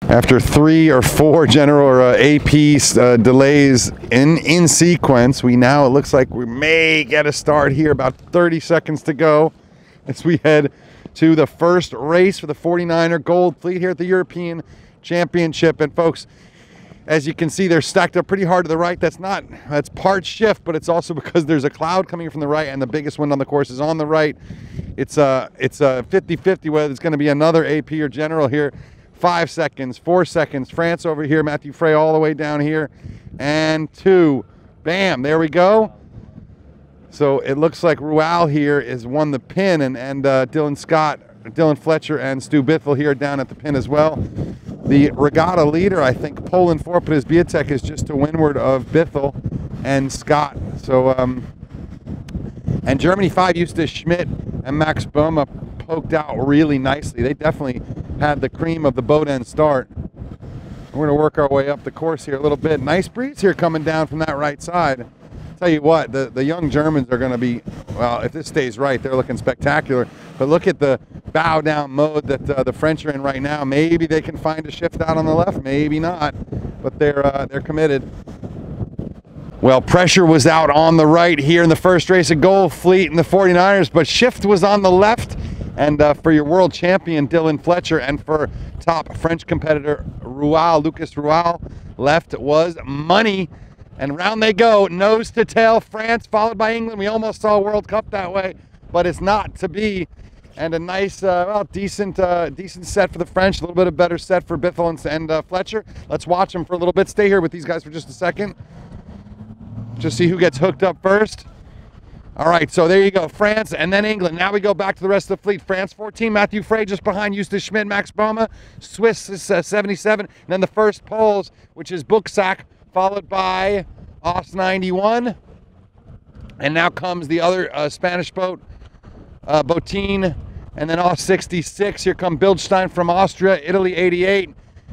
After 3 or 4 general or AP delays in sequence, we now, it looks like we may get a start here. About 30 seconds to go as we head to the first race for the 49er Gold Fleet here at the European Championship. And folks, as you can see, they're stacked up pretty hard to the right. That's part shift, but it's also because there's a cloud coming from the right and the biggest wind on the course is on the right. It's a 50-50 whether it's going to be another AP or general here. 5 seconds, 4 seconds. France over here, Matthew Frey all the way down here. And 2. Bam, there we go. So it looks like Rual here has won the pin, and Dylan Fletcher and Stu Bithell here down at the pin as well. The regatta leader, I think, Poland 4, but his Biatek is just to windward of Bithell and Scott. So, and Germany 5, Eustace Schmidt and Max Boma poked out really nicely. They definitely had the cream of the boat end start. We're going to work our way up the course here a little bit. Nice breeze here coming down from that right side. Tell you what, the young Germans are going to be, well, if this stays right, they're looking spectacular. But look at the bow down mode that the French are in right now. Maybe they can find a shift out on the left, maybe not, but they're committed. Well, pressure was out on the right here in the first race of Gold Fleet and the 49ers, but shift was on the left. And for your world champion, Dylan Fletcher, and for top French competitor, Lucas Rual, left was money. And round they go, nose to tail, France, followed by England. We almost saw a World Cup that way, but it's not to be. And a nice, decent set for the French, a little bit of better set for Bithell and Fletcher. Let's watch them for a little bit. Stay here with these guys for just a second. Just see who gets hooked up first. All right, so there you go, France and then England. Now we go back to the rest of the fleet. France 14, Matthew Frey just behind Eustace Schmidt, Max Boma. Swiss is 77. And then the first Poles, which is Buchsack, followed by Os 91. And now comes the other Spanish boat, Botin, and then Os 66. Here come Bildstein from Austria, Italy 88.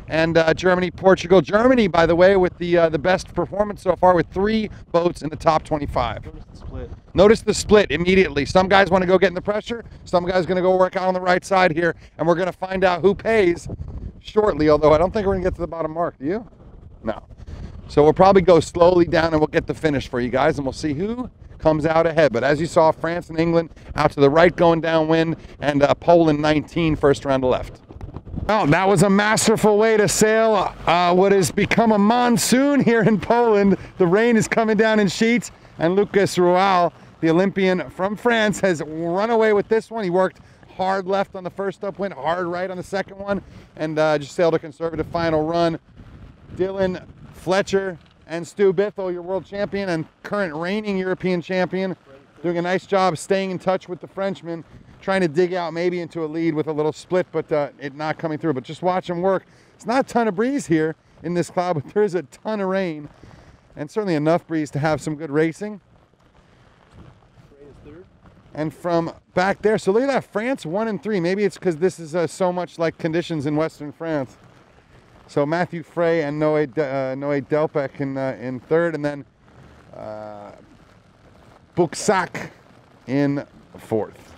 And Germany, Portugal. Germany, by the way, with the best performance so far with 3 boats in the top 25. Notice the split. Notice the split immediately. Some guys want to go get in the pressure. Some guys going to go work out on the right side here. And we're going to find out who pays shortly, although I don't think we're going to get to the bottom mark. Do you? No. So we'll probably go slowly down and we'll get the finish for you guys. And we'll see who comes out ahead. But as you saw, France and England out to the right going downwind. And Poland 19, first round to left. Well, that was a masterful way to sail what has become a monsoon here in Poland. The rain is coming down in sheets, and Lucas Rual, the Olympian from France, has run away with this one. He worked hard left on the first upwind, hard right on the second one, and just sailed a conservative final run. Dylan Fletcher and Stu Bithell, your world champion and current reigning European champion, doing a nice job staying in touch with the Frenchman, trying to dig out maybe into a lead with a little split, but it not coming through. But just watch them work. It's not a ton of breeze here in this cloud, but there is a ton of rain, and certainly enough breeze to have some good racing. And from back there, so look at that, France 1 and 3. Maybe it's because this is so much like conditions in Western France. So Matthew Frey and Noé Delpech in third, and then Buchsack in fourth.